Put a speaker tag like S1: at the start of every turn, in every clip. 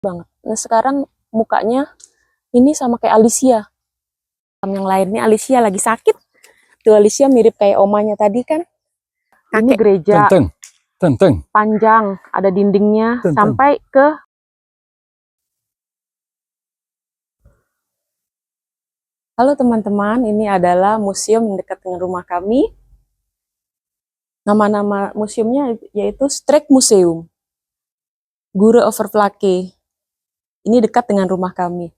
S1: banget. Nah sekarang mukanya ini sama kayak Alicia. Yang lain nih Alicia lagi sakit. Tuh Alicia mirip kayak omanya tadi kan. Ini gereja panjang, ada dindingnya sampai ke. Halo teman-teman, ini adalah museum yang dekat dengan rumah kami. Nama-nama museumnya yaitu Strijkmuseum Gure Overflake. Ini dekat dengan rumah kami.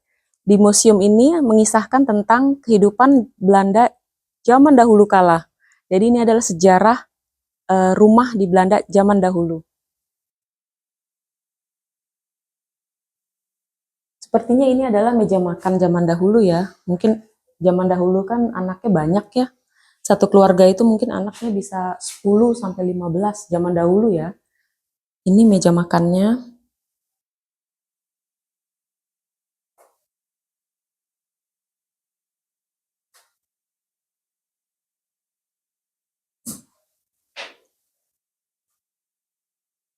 S1: Di museum ini mengisahkan tentang kehidupan Belanda zaman dahulu kala. Jadi ini adalah sejarah rumah di Belanda zaman dahulu. Sepertinya ini adalah meja makan zaman dahulu ya. Mungkin zaman dahulu kan anaknya banyak ya. Satu keluarga itu mungkin anaknya bisa 10 sampai 15 zaman dahulu ya. Ini meja makannya.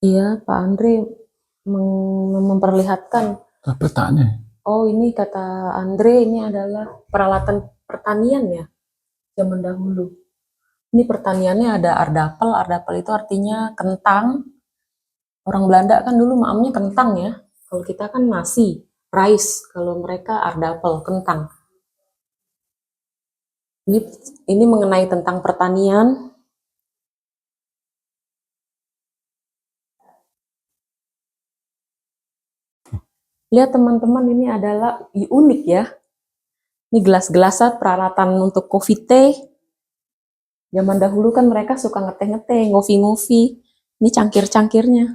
S1: Iya, Pak Andre memperlihatkan.
S2: Petanya.
S1: Oh, ini kata Andre ini adalah peralatan pertanian ya, zaman dahulu. Ini pertaniannya ada ardapel. Ardapel itu artinya kentang. Orang Belanda kan dulu maamnya kentang ya. Kalau kita kan nasi, rice. Kalau mereka ardapel, kentang. Ini mengenai tentang pertanian. Lihat teman-teman, ini adalah unik ya. Ini gelas-gelasan peralatan untuk coffee teh. Zaman dahulu kan mereka suka ngeteh-ngeteh, ngopi-ngopi. Ini cangkir-cangkirnya.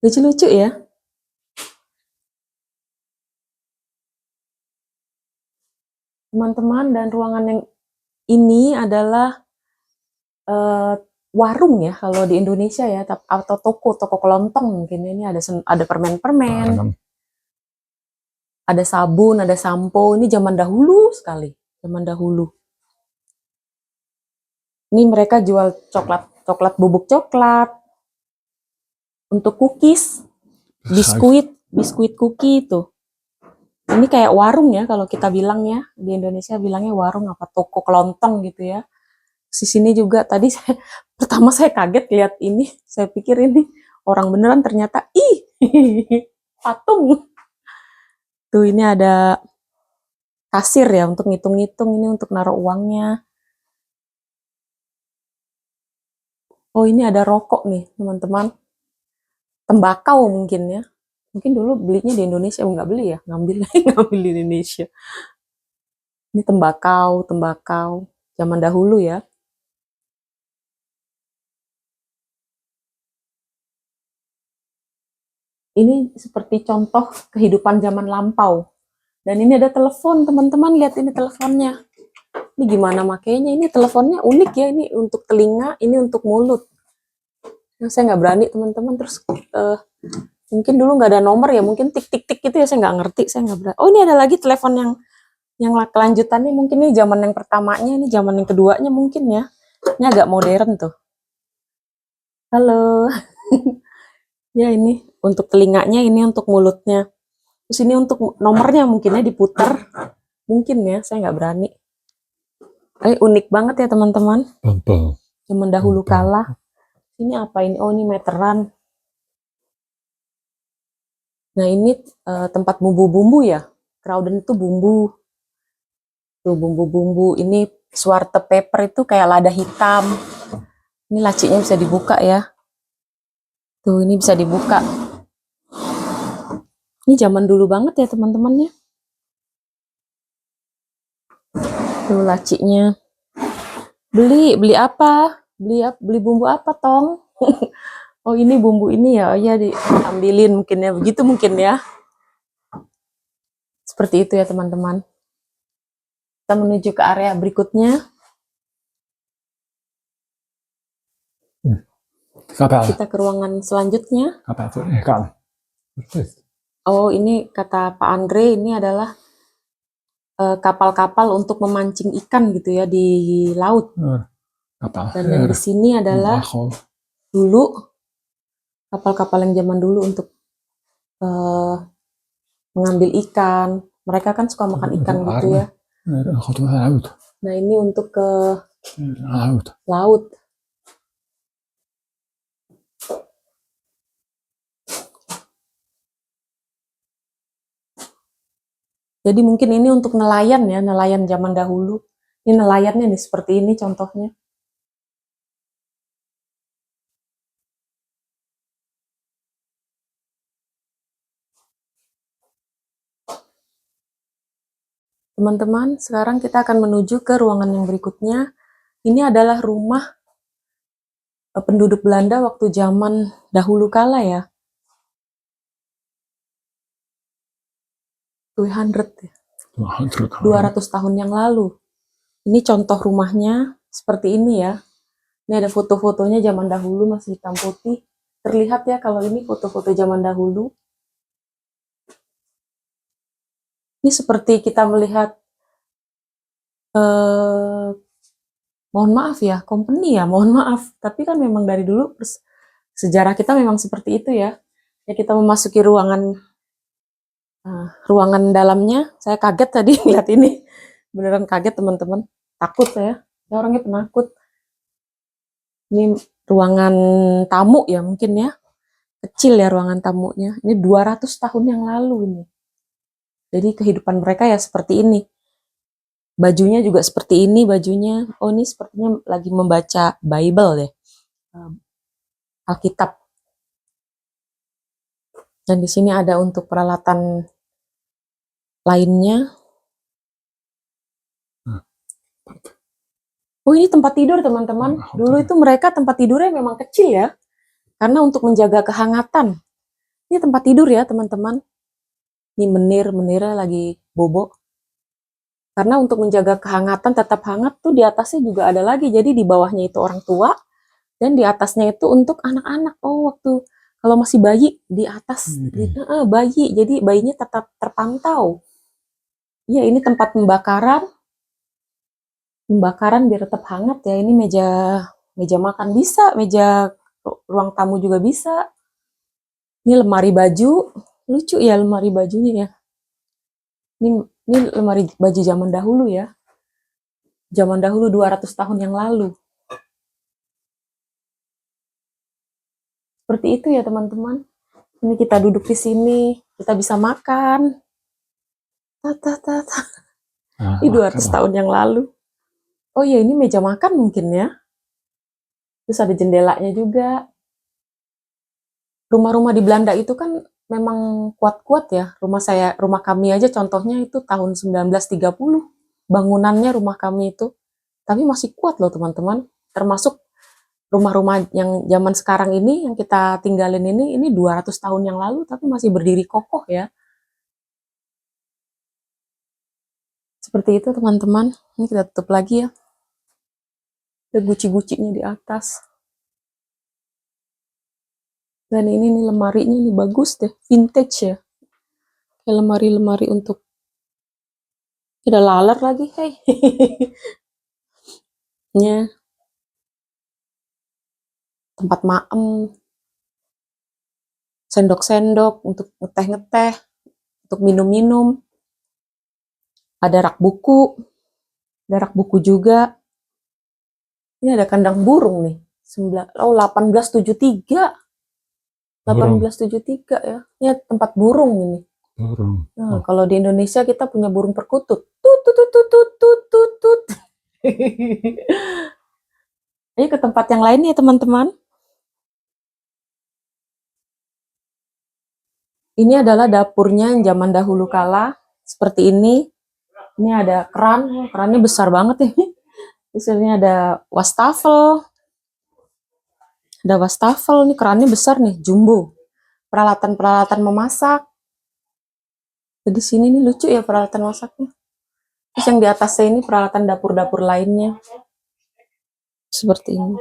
S1: Lucu-lucu ya. Teman-teman, dan ruangan yang ini adalah warung ya kalau di Indonesia ya, atau toko kelontong mungkin. Ini ada permen-permen, ada sabun, ada sampo. Ini zaman dahulu sekali, zaman dahulu. Ini mereka jual coklat bubuk coklat, untuk cookies, biskuit cookie itu. Ini kayak warung ya kalau kita bilang ya, di Indonesia bilangnya warung apa toko kelontong gitu ya. Di sini juga tadi pertama saya kaget lihat ini, saya pikir ini orang beneran, ternyata patung. Tuh ini ada kasir ya untuk ngitung-ngitung, ini untuk naruh uangnya. Oh ini ada rokok nih teman-teman, tembakau mungkin ya. Mungkin dulu belinya di Indonesia, nggak beli ya, ngambil di Indonesia. Ini tembakau zaman dahulu ya. Ini seperti contoh kehidupan zaman lampau. Dan ini ada telepon, teman-teman, lihat ini teleponnya. Ini gimana makainya? Ini teleponnya unik ya, ini untuk telinga, ini untuk mulut. Nah, saya nggak berani teman-teman. Terus mungkin dulu nggak ada nomor ya, mungkin tik-tik-tik gitu ya, saya nggak ngerti, saya nggak berani. Oh ini ada lagi telepon yang kelanjutannya, mungkin ini zaman yang pertamanya, ini zaman yang keduanya mungkin ya. Ini agak modern tuh. Halo. Ya ini untuk telinganya, ini untuk mulutnya. Terus ini untuk nomornya mungkinnya diputar. Mungkin ya, saya nggak berani. Unik banget ya teman-teman. Zaman dahulu kala. Ini apa ini? Oh ini meteran. Nah ini tempat bumbu-bumbu ya. Krauden itu bumbu. Tuh bumbu-bumbu. Ini zwarte pepper itu kayak lada hitam. Ini lacinya bisa dibuka ya. Tuh ini bisa dibuka. Ini zaman dulu banget ya teman-teman ya. Tuh lacinya. Beli apa? Beli bumbu apa tong? Oh ini bumbu ini ya, oh ya diambilin mungkin ya, begitu mungkin ya. Seperti itu ya teman-teman. Kita menuju ke area berikutnya. Kita ke ruangan selanjutnya. Oh ini kata Pak Andre, ini adalah kapal-kapal untuk memancing ikan gitu ya di laut. Dan yang di sini adalah dulu kapal-kapal yang zaman dulu untuk eh, mengambil ikan. Mereka kan suka makan ikan gitu ya. Nah ini untuk ke laut. Jadi mungkin ini untuk nelayan ya, nelayan zaman dahulu. Ini nelayannya nih seperti ini contohnya. Teman-teman, sekarang kita akan menuju ke ruangan yang berikutnya. Ini adalah rumah penduduk Belanda waktu zaman dahulu kala ya. 200 tahun yang lalu. Ini contoh rumahnya seperti ini ya. Ini ada foto-fotonya zaman dahulu masih hitam putih. Terlihat ya kalau ini foto-foto zaman dahulu. Ini seperti kita melihat mohon maaf ya, company ya, mohon maaf. Tapi kan memang dari dulu sejarah kita memang seperti itu ya. Ya kita memasuki ruangan dalamnya. Saya kaget tadi lihat ini. Beneran kaget teman-teman. Takut saya. Saya orangnya penakut. Ini ruangan tamu ya mungkin ya. Kecil ya ruangan tamunya. Ini 200 tahun yang lalu ini. Jadi kehidupan mereka ya seperti ini. Bajunya juga seperti ini bajunya. Oh ini sepertinya lagi membaca Bible ya. Alkitab. Dan di sini ada untuk peralatan lainnya. Oh ini tempat tidur teman-teman. Dulu itu mereka tempat tidurnya memang kecil ya. Karena untuk menjaga kehangatan. Ini tempat tidur ya teman-teman. Ini menirnya lagi bobo. Karena untuk menjaga kehangatan tetap hangat tuh di atasnya juga ada lagi. Jadi di bawahnya itu orang tua. Dan di atasnya itu untuk anak-anak. Oh waktu kalau masih bayi di atas. Bayi. Jadi bayinya tetap terpantau. Ya ini tempat pembakaran biar tetap hangat ya. Ini meja makan bisa, meja ruang tamu juga bisa. Ini lemari baju, lucu ya lemari bajunya ya. Ini lemari baju zaman dahulu ya. Zaman dahulu 200 tahun yang lalu. Seperti itu ya teman-teman. Ini kita duduk di sini, kita bisa makan. Ini 200 tahun yang lalu. Oh ya ini meja makan mungkin ya. Terus ada jendelanya juga. Rumah-rumah di Belanda itu kan memang kuat-kuat ya. Rumah kami aja contohnya itu tahun 1930. Bangunannya rumah kami itu. Tapi masih kuat loh teman-teman. Termasuk rumah-rumah yang zaman sekarang ini, yang kita tinggalin ini 200 tahun yang lalu, tapi masih berdiri kokoh ya. Seperti itu teman-teman. Ini kita tutup lagi ya. Ada guci-gucinya di atas. Dan ini nih lemarinya nih bagus deh, vintage ya. Kayak lemari-lemari untuk ada laler lagi, hey. Nya tempat maem, sendok-sendok untuk ngeteh-ngeteh, untuk minum-minum. Ada rak buku juga. Ini ada kandang burung nih. 1873. 1873 ya. Ini tempat burung ini. Nah, kalau di Indonesia kita punya burung perkutut. Tut tut tut tut tut tut tut. Ayo ke tempat yang lain ya teman-teman. Ini adalah dapurnya yang zaman dahulu kala. Seperti ini. Ini ada keran. Kerannya besar banget ya. Terus ini ada wastafel. Ada wastafel. Ini kerannya besar nih. Jumbo. Peralatan-peralatan memasak. Di sini nih lucu ya peralatan masaknya. Terus yang di atasnya ini peralatan dapur-dapur lainnya. Seperti ini.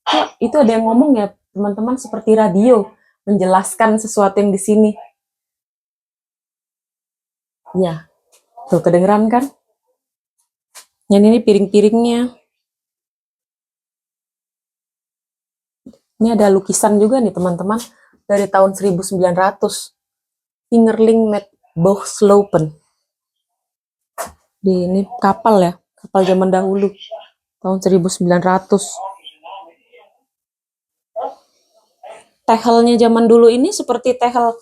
S1: Ya, itu ada yang ngomong ya teman-teman seperti radio. Menjelaskan sesuatu yang di sini. Ya. Tuh kedengeran kan? Yang ini piring-piringnya. Ini ada lukisan juga nih teman-teman. Dari tahun 1900. Fingerling met Boogslopen. Ini kapal ya, kapal zaman dahulu, tahun 1900. Tehelnya zaman dulu ini seperti tehel.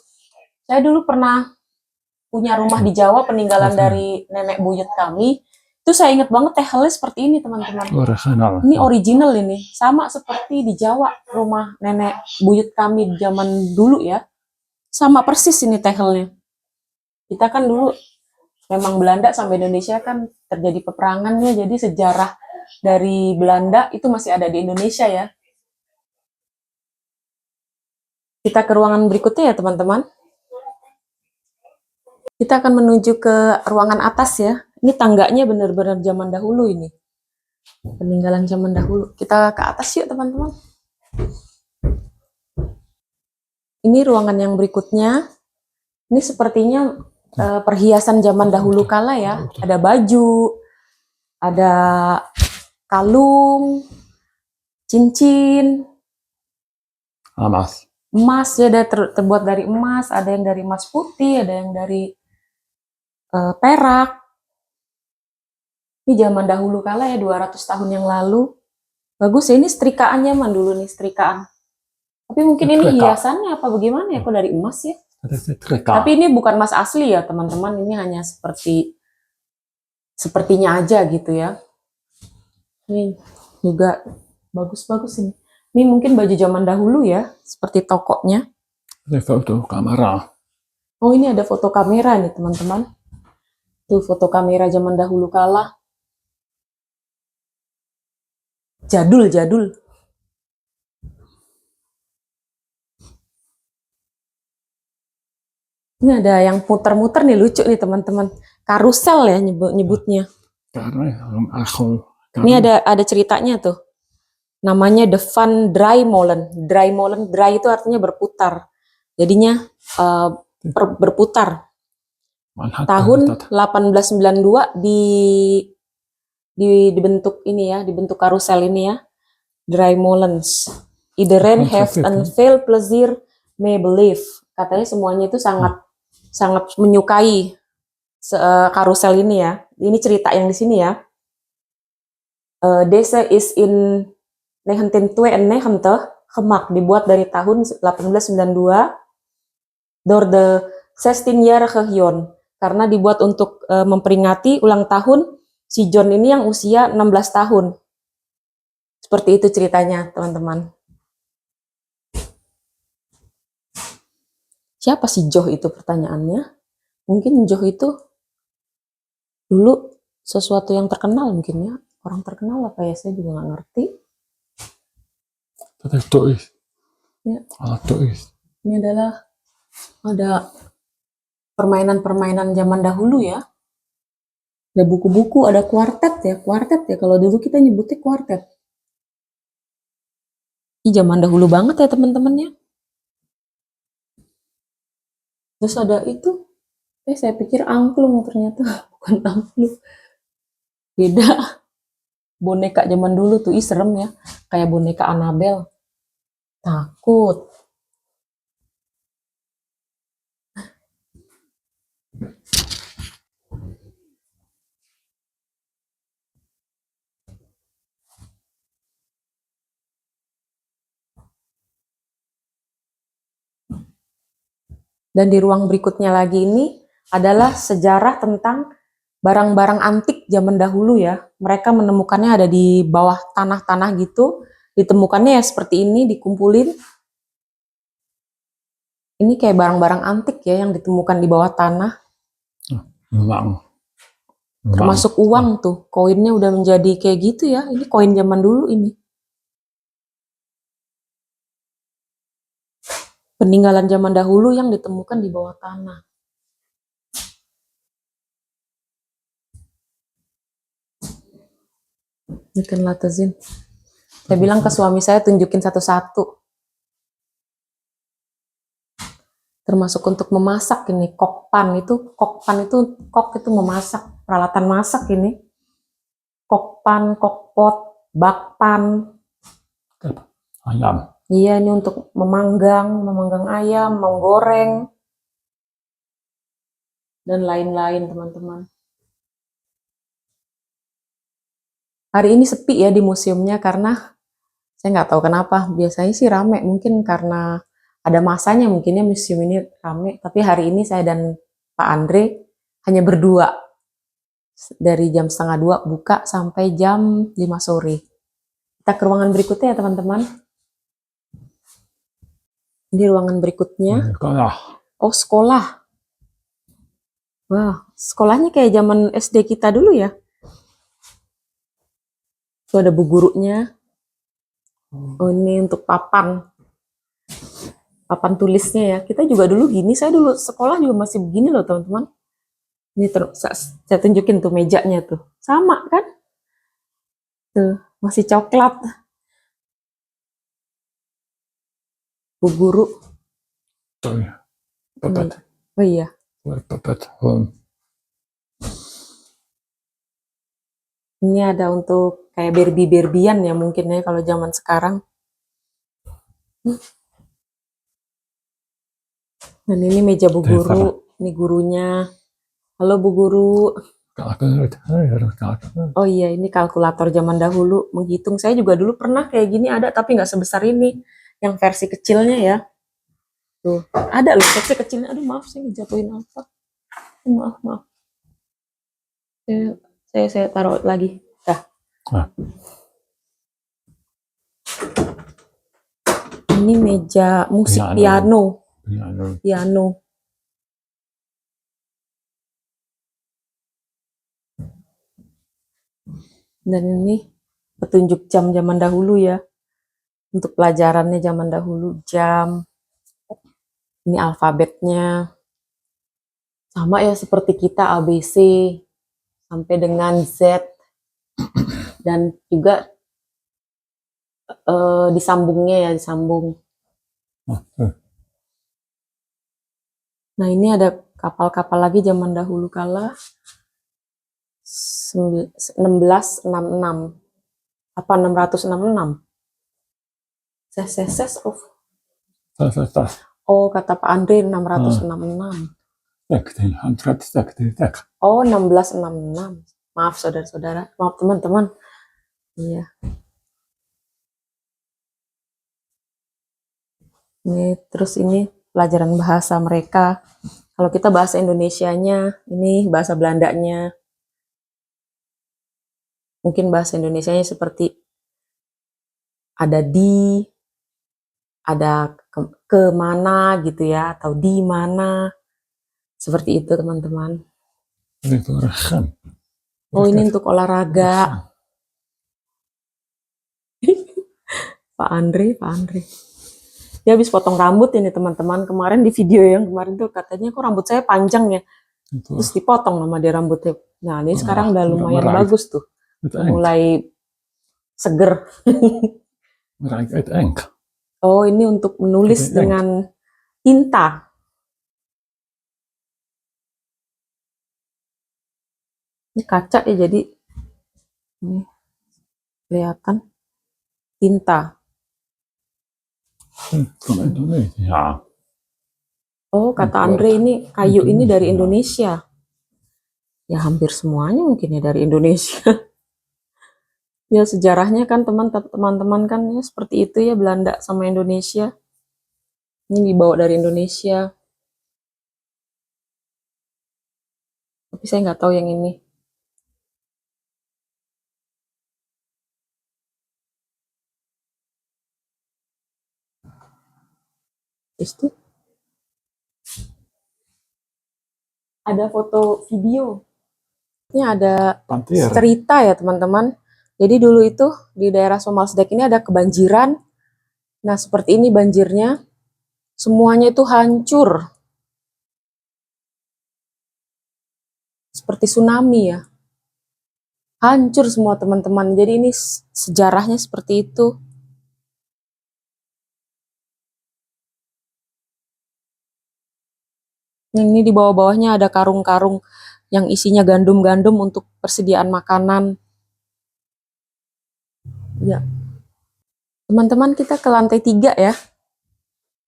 S1: Saya dulu pernah punya rumah di Jawa, peninggalan dari nenek buyut kami. Itu saya ingat banget tehelnya seperti ini, teman-teman. Ini original ini, sama seperti di Jawa, rumah nenek buyut kami zaman dulu ya. Sama persis ini tehelnya. Kita kan dulu memang Belanda sampai Indonesia kan terjadi peperangannya, jadi sejarah dari Belanda itu masih ada di Indonesia ya. Kita ke ruangan berikutnya ya teman-teman. Kita akan menuju ke ruangan atas ya. Ini tangganya benar-benar zaman dahulu ini. Peninggalan zaman dahulu. Kita ke atas yuk teman-teman. Ini ruangan yang berikutnya. Ini sepertinya perhiasan zaman dahulu kala ya. Ada baju, ada kalung, cincin, emas ya, ada terbuat dari emas, ada yang dari emas putih, ada yang dari perak. Ini zaman dahulu kala ya, 200 tahun yang lalu. Bagus ya, ini setrikaannya man dulu nih, setrikaan. Tapi mungkin ini hiasannya apa bagaimana ya, kok dari emas ya. Tapi ini bukan emas asli ya teman-teman, ini hanya sepertinya aja gitu ya. Ini juga bagus-bagus ini. Ini mungkin baju zaman dahulu ya, seperti tokonya.
S2: Ada foto kamera.
S1: Oh, ini ada foto kamera nih teman-teman. Tuh foto kamera zaman dahulu kala. Jadul. Ini ada yang muter-muter nih, lucu nih teman-teman. Karusel ya nyebutnya. Ini ada ceritanya tuh. Namanya The Van Draaimolen. Draaimolen, draai itu artinya berputar. Jadinya berputar. Tahun 1892 dibentuk ini ya, dibentuk karusel ini ya. Draaimolens. Iedereen heeft een veel plezier mee beleefd. Katanya semuanya itu sangat menyukai karusel ini ya. Ini cerita yang di sini ya. Deze is in 1992 gemaakt, dibuat dari tahun 1892 door de 16-jarige John, karena dibuat untuk memperingati ulang tahun si John ini yang usia 16 tahun. Seperti itu ceritanya, teman-teman. Siapa si Joh itu pertanyaannya? Mungkin Joh itu dulu sesuatu yang terkenal mungkin ya. Orang terkenal apa ya, saya juga nggak ngerti. Ya. Ini adalah ada permainan-permainan zaman dahulu ya. Ada buku-buku, ada kuartet ya. Kuartet ya, kalau dulu kita nyebutnya kuartet. Ini zaman dahulu banget ya teman-teman ya. Terus ada itu, saya pikir angklung, ternyata bukan angklung. Beda. Boneka zaman dulu tuh, serem ya. Kayak boneka Annabelle. Takut. Dan di ruang berikutnya lagi ini adalah sejarah tentang barang-barang antik zaman dahulu ya. Mereka menemukannya ada di bawah tanah-tanah gitu. Ditemukannya ya seperti ini, dikumpulin. Ini kayak barang-barang antik ya yang ditemukan di bawah tanah. Termasuk uang tuh. Koinnya udah menjadi kayak gitu ya. Ini koin zaman dulu ini. Peninggalan zaman dahulu yang ditemukan di bawah tanah. Ini kan latazin. Saya bilang ke suami saya tunjukin satu-satu. Termasuk untuk memasak ini, kokpan itu kok itu memasak, peralatan masak ini. Kokpan, kokpot, bakpan.
S2: Ayam.
S1: Iya, ini untuk memanggang ayam, menggoreng. dan lain-lain teman-teman. Hari ini sepi ya di museumnya karena saya nggak tahu kenapa. Biasanya sih rame, mungkin karena ada masanya mungkinnya museum ini rame. Tapi hari ini saya dan Pak Andre hanya berdua. Dari jam 1:30 buka sampai jam 5 sore. Kita ke ruangan berikutnya ya teman-teman. Ini ruangan berikutnya.
S2: Sekolah.
S1: Oh, sekolah. Wah, sekolahnya kayak zaman SD kita dulu ya. Tuh ada bu gurunya. Oh, ini untuk papan. Papan tulisnya ya. Kita juga dulu gini. Saya dulu sekolah juga masih begini loh teman-teman. Ini saya tunjukin tuh mejanya tuh. Sama kan? Tuh, masih coklat. Bu guru.
S2: Puppet.
S1: Oh iya.
S2: Puppet home.
S1: Ini ada untuk kayak Barbie-Barbian ya mungkin ya kalau zaman sekarang. Dan ini meja bu guru. Ini gurunya. Halo Bu Guru. Oh iya, ini kalkulator zaman dahulu. Menghitung saya juga dulu pernah kayak gini ada, tapi nggak sebesar ini. Yang versi kecilnya ya. Tuh, ada loh versi kecilnya. Aduh maaf, saya ngejatuhin apa. Maaf. Saya taruh lagi. Dah. Ini meja musik piano. Dan ini petunjuk jam zaman dahulu ya. Untuk pelajarannya zaman dahulu, jam. Ini alfabetnya. Sama ya seperti kita ABC sampai dengan Z. Dan juga disambungnya ya, disambung. Nah ini ada kapal-kapal lagi zaman dahulu kala. 1666 apa 666 oh kata Pak Andre 666 oh 1666 maaf saudara-saudara, maaf teman-teman. Iya, ini terus ini pelajaran bahasa mereka. Kalau kita bahasa Indonesianya, ini bahasa Belandanya. Mungkin bahasa Indonesianya seperti ada di, ada kemana gitu ya, atau di mana. Seperti itu teman-teman. Oh ini untuk olahraga. Pak Andre. Dia habis potong rambut ini teman-teman. Kemarin di video yang kemarin tuh katanya kok rambut saya panjang ya. Terus dipotong sama dia rambutnya. Nah ini sekarang udah lumayan bagus tuh. Mulai seger. Oh ini untuk menulis dengan tinta. Ini kaca ya jadi ini kelihatan tinta. Oh kata Andre ini kayu ini dari Indonesia. Ya hampir semuanya mungkin ya dari Indonesia. Ya sejarahnya kan teman-teman kan ya seperti itu ya Belanda sama Indonesia. Ini dibawa dari Indonesia. Tapi saya nggak tahu yang ini. Itu ada foto video. Ini ada cerita ya teman-teman. Jadi dulu itu di daerah Somalsdek ini ada kebanjiran. Nah seperti ini banjirnya. Semuanya itu hancur. Seperti tsunami ya. Hancur semua teman-teman. Jadi ini sejarahnya seperti itu. Yang ini di bawah-bawahnya ada karung-karung yang isinya gandum-gandum untuk persediaan makanan. Ya. Teman-teman kita ke lantai 3 ya.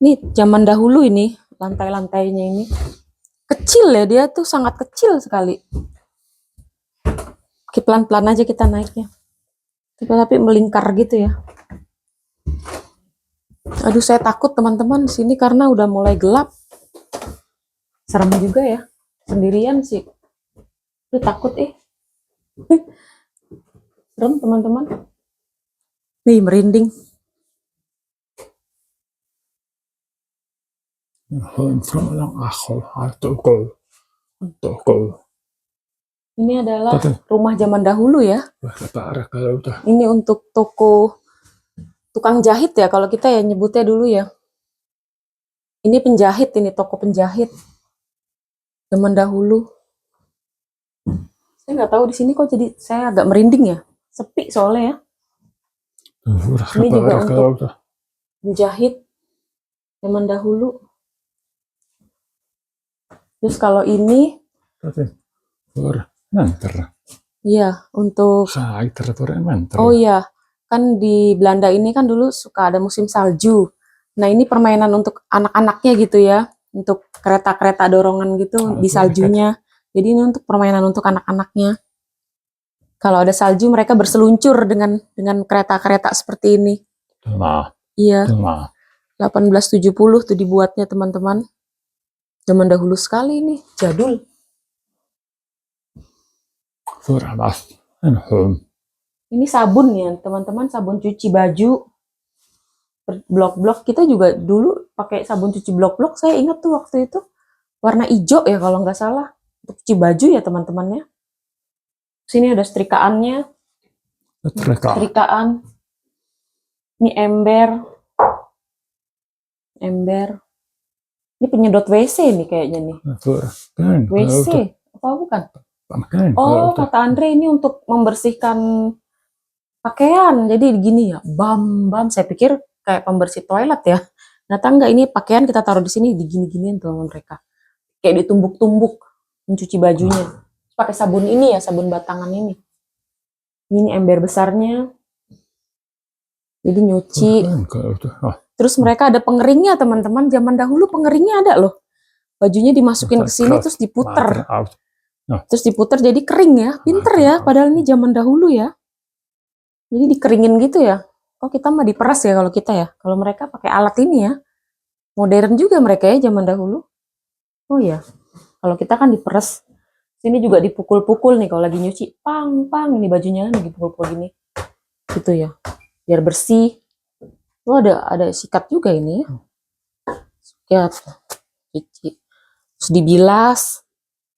S1: Ini zaman dahulu ini, lantai-lantainya ini. Kecil kecil ya, dia tuh sangat kecil sekali. Oke, pelan-pelan aja kita naiknya. Tapi melingkar gitu ya. Aduh, saya takut teman-teman di sini karena udah mulai gelap. Serem juga ya, sendirian sih. Aduh, takut Serem teman-teman. Nih, merinding.
S2: Från Achel, Toko.
S1: Ini adalah
S2: Tapi-
S1: rumah zaman dahulu ya.
S2: Repara kalau udah.
S1: Ini untuk toko tukang jahit ya, kalau kita ya nyebutnya dulu ya. Ini penjahit, ini toko penjahit zaman dahulu. Saya nggak tahu di sini kok jadi saya agak merinding ya. Sepi soalnya ya. Ini juga
S2: Repara kalau
S1: untuk
S2: udah.
S1: penjahit zaman dahulu. Terus kalau ini,
S2: Tapi menter.
S1: iya untuk,
S2: Saiter for menter.
S1: oh iya, kan di Belanda ini kan dulu suka ada musim salju. Nah ini permainan untuk anak-anaknya gitu ya, untuk kereta-kereta dorongan gitu di saljunya. Jadi ini untuk permainan untuk anak-anaknya. Kalau ada salju mereka berseluncur dengan kereta-kereta seperti ini.
S2: Nah,
S1: Iya,
S2: nah.
S1: 1870 tuh dibuatnya teman-teman. Zaman dahulu sekali ini, jadul.
S2: För annars en hund.
S1: Ini sabun ya teman-teman, sabun cuci baju blok-blok. Kita juga dulu pakai sabun cuci blok-blok. Saya ingat tuh waktu itu warna hijau ya kalau nggak salah, untuk cuci baju ya teman-temannya. Sini ada setrikaannya, setrikaan. Ini ember. Ini penyedot WC nih kayaknya nih.
S2: För kan
S1: WC apa bukan?
S2: kan.
S1: Oh, kata Andre ini untuk membersihkan pakaian. Jadi gini ya, bam. Saya pikir kayak pembersih toilet ya. Ternyata enggak, ini pakaian kita taruh di sini digini-giniin tuh sama mereka. Kayak ditumbuk-tumbuk mencuci bajunya. Pakai sabun ini ya, sabun batangan ini. Ini ember besarnya. Jadi nyuci. Terus mereka ada pengeringnya teman-teman. Zaman dahulu pengeringnya ada loh. Bajunya dimasukin ke sini terus diputer. Terus diputer jadi kering ya. Pinter ya, padahal ini zaman dahulu ya. Jadi dikeringin gitu ya. Kok kita mah diperas ya kalau kita ya. Kalau mereka pakai alat ini ya. Modern juga mereka ya zaman dahulu. Oh ya. Kalau kita kan diperas. Sini juga dipukul-pukul nih kalau lagi nyuci. Pang. Ini bajunya lagi pukul-pukul gini. Gitu ya. Biar bersih. Oh ada sikat juga ini ya. Sikat. Cuci. Terus dibilas.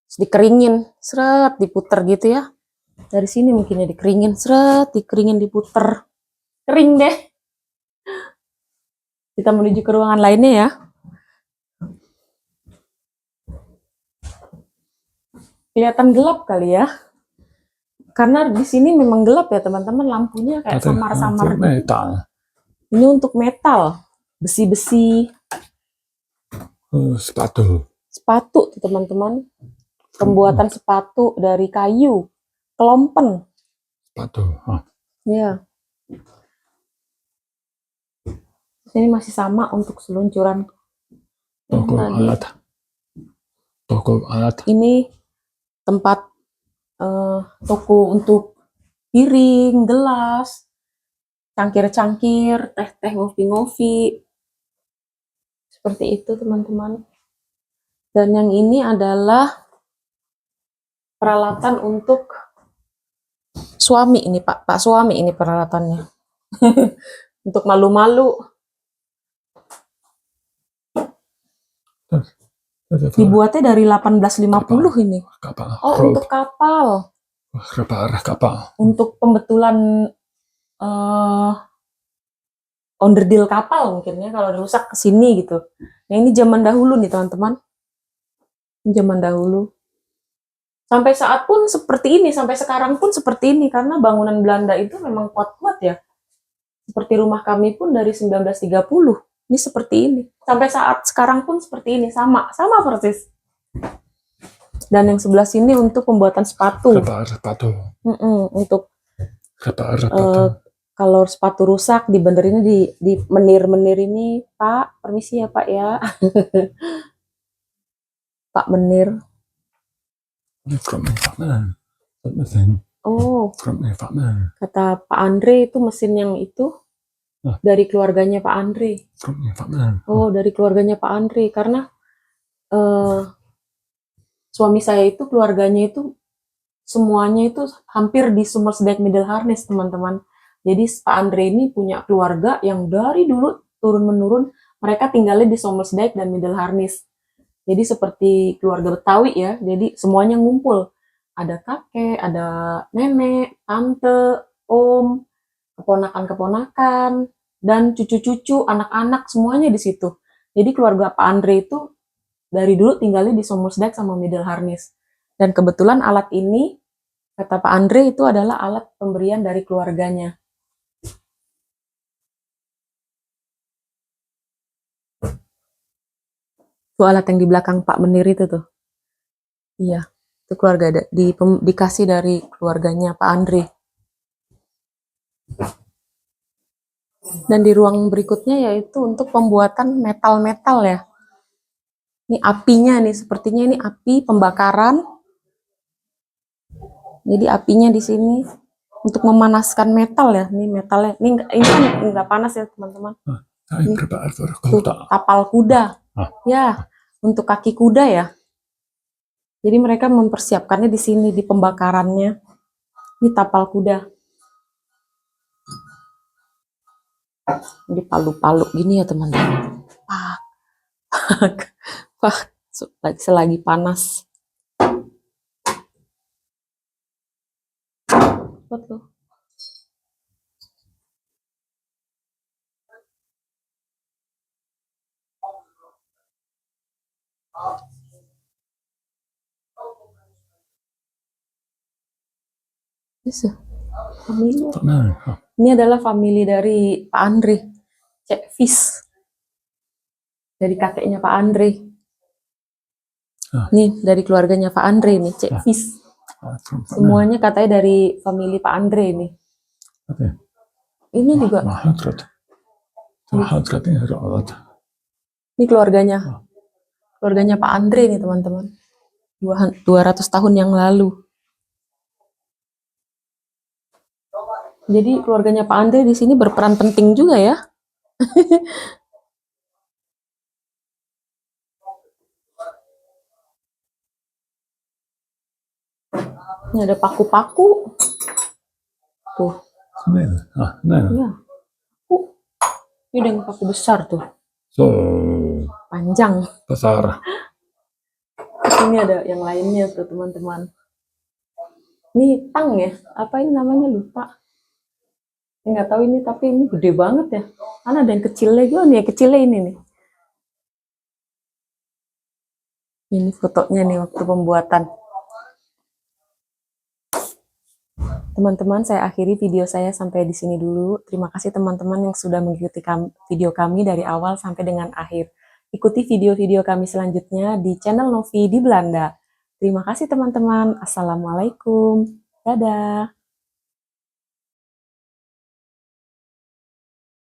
S1: Terus dikeringin. Seret diputer gitu ya. Dari sini mungkin ya dikeringin. Seret dikeringin diputer. Kering deh. Kita menuju ke ruangan lainnya ya. Kelihatan gelap kali ya. Karena di sini memang gelap ya teman-teman, lampunya kayak samar-samar gitu. Ini untuk metal, besi-besi. Sepatu teman-teman. Pembuatan sepatu dari kayu, kelompen.
S2: Sepatu.
S1: Ya. Ini masih sama untuk seluncuran.
S2: Toko alat.
S1: Ini tempat toko untuk piring, gelas, cangkir-cangkir, teh-teh, ngopi-ngopi. Seperti itu teman-teman. Dan yang ini adalah peralatan untuk suami ini, Pak suami ini peralatannya. Untuk malu-malu. Dibuatnya dari 1850 ini. Oh, untuk kapal. Untuk pembetulan onderdil kapal mungkin ya, kalau rusak ke sini gitu. Nah, ini zaman dahulu nih, teman-teman. Zaman dahulu. Sampai saat pun seperti ini, sampai sekarang pun seperti ini karena bangunan Belanda itu memang kuat-kuat ya. Seperti rumah kami pun dari 1930. Ini seperti ini. Sampai saat sekarang pun seperti ini, sama persis. Dan yang sebelah sini untuk pembuatan sepatu. Untuk kalau sepatu rusak dibenerin di menir-menir ini, Pak. Permisi ya Pak ya. Pak Menir.
S2: From me, Pak Man. That mesin.
S1: Oh,
S2: From me, Pak Man.
S1: kata Pak Andre itu mesin yang itu
S2: Ah.
S1: dari keluarganya Pak Andre.
S2: From me, Pak Man.
S1: Oh, dari keluarganya Pak Andre karena suami saya itu keluarganya itu semuanya itu hampir di Somersdijk Middle Harness, teman-teman. Jadi Pak Andre ini punya keluarga yang dari dulu turun-menurun mereka tinggalnya di Somersdijk dan Middle Harness. Jadi seperti keluarga Betawi ya. Jadi semuanya ngumpul. Ada kakek, ada nenek, tante, om, keponakan-keponakan, dan cucu-cucu, anak-anak semuanya di situ. Jadi keluarga Pak Andre itu dari dulu tinggalnya di Somersdijk sama Middle Harness. Dan kebetulan alat ini, kata Pak Andre, itu adalah alat pemberian dari keluarganya. Itu alat yang di belakang Pak Menir itu tuh. Iya, itu keluarga dikasih dari keluarganya Pak Andre. Dan di ruang berikutnya yaitu untuk pembuatan metal-metal ya. Ini apinya nih, sepertinya ini api pembakaran. Jadi apinya di sini untuk memanaskan metal ya. Ini metalnya, ini kan nggak panas ya teman-teman.
S2: Saya prepare for
S1: Tuh,
S2: kota.
S1: tapal kuda.
S2: Ah.
S1: Ya, untuk kaki kuda ya. Jadi mereka mempersiapkannya di sini di pembakarannya. Ini tapal kuda. Jadi palu-palu gini ya teman-teman. Pak, selagi panas. Betul. Family.
S2: Pak Man. Ah.
S1: Ini adalah family dari Pak Andre, Cek Fis. Dari kakeknya Pak Andre.
S2: Ah.
S1: Nih, dari keluarganya Pak Andre nih, Cek Fis.
S2: From Pak Man.
S1: Semuanya katanya dari family Pak Andre nih.
S2: Oke.
S1: Ini juga.
S2: Mahadrat. Mahadrat ini ada alat.
S1: Ini keluarganya. Keluarganya Pak Andre nih, teman-teman. 200 tahun yang lalu. Jadi keluarganya Pak Andre di sini berperan penting juga ya. Ini ada paku-paku. Tuh.
S2: Ah, nah.
S1: Ya. Ini dengan paku besar tuh.
S2: So,
S1: Panjang.
S2: besar.
S1: Ini ada yang lainnya tuh teman-teman. Ini tang ya? Apa ini namanya lupa. Nggak tahu ini tapi ini gede banget ya. Kan ada yang kecilnya juga nih, kecilnya ini nih. Ini fotonya nih waktu pembuatan. Teman-teman, saya akhiri video saya sampai di sini dulu. Terima kasih teman-teman yang sudah mengikuti video kami dari awal sampai dengan akhir. Ikuti video-video kami selanjutnya di channel Novi di Belanda. Terima kasih teman-teman. Assalamualaikum. Dadah.